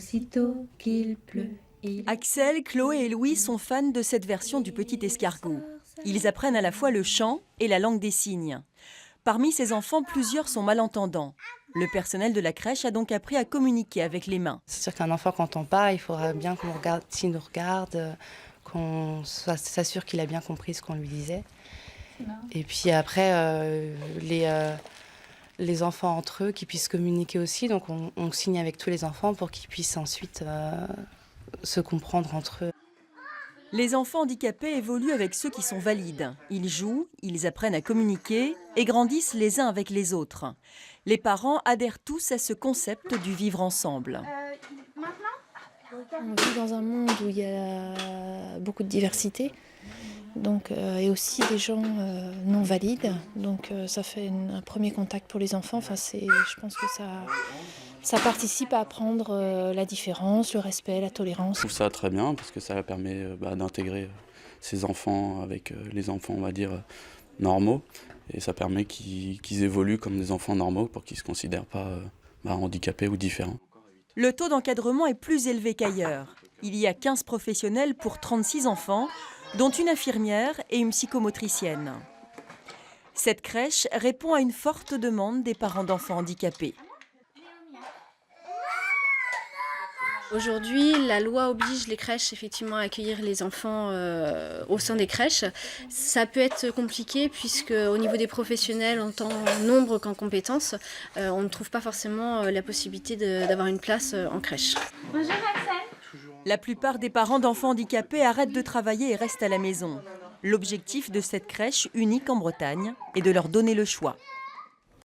Aussitôt qu'il pleut. Axel, Chloé et Louis sont fans de cette version du Petit Escargot. Ils apprennent à la fois le chant et la langue des signes. Parmi ces enfants, plusieurs sont malentendants. Le personnel de la crèche a donc appris à communiquer avec les mains. C'est sûr qu'un enfant, quand on part, il faudra bien qu'on regarde, s'il nous regarde, qu'on s'assure qu'il a bien compris ce qu'on lui disait. Et puis après, les enfants entre eux, qui puissent communiquer aussi. Donc on signe avec tous les enfants pour qu'ils puissent ensuite se comprendre entre eux. Les enfants handicapés évoluent avec ceux qui sont valides. Ils jouent, ils apprennent à communiquer et grandissent les uns avec les autres. Les parents adhèrent tous à ce concept du vivre ensemble. On vit dans un monde où il y a beaucoup de diversité, donc, et aussi des gens non valides. Donc ça fait un premier contact pour les enfants. Enfin, je pense que ça participe à apprendre la différence, le respect, la tolérance. Je trouve ça très bien parce que ça permet d'intégrer ces enfants avec les enfants, on va dire, normaux. Et ça permet qu'ils évoluent comme des enfants normaux pour qu'ils ne se considèrent pas handicapés ou différents. Le taux d'encadrement est plus élevé qu'ailleurs. Il y a 15 professionnels pour 36 enfants, dont une infirmière et une psychomotricienne. Cette crèche répond à une forte demande des parents d'enfants handicapés. Aujourd'hui, la loi oblige les crèches effectivement à accueillir les enfants au sein des crèches. Ça peut être compliqué puisque au niveau des professionnels, en tant nombre qu'en compétences, on ne trouve pas forcément la possibilité d'avoir une place en crèche. Bonjour Axel. La plupart des parents d'enfants handicapés arrêtent de travailler et restent à la maison. L'objectif de cette crèche unique en Bretagne est de leur donner le choix.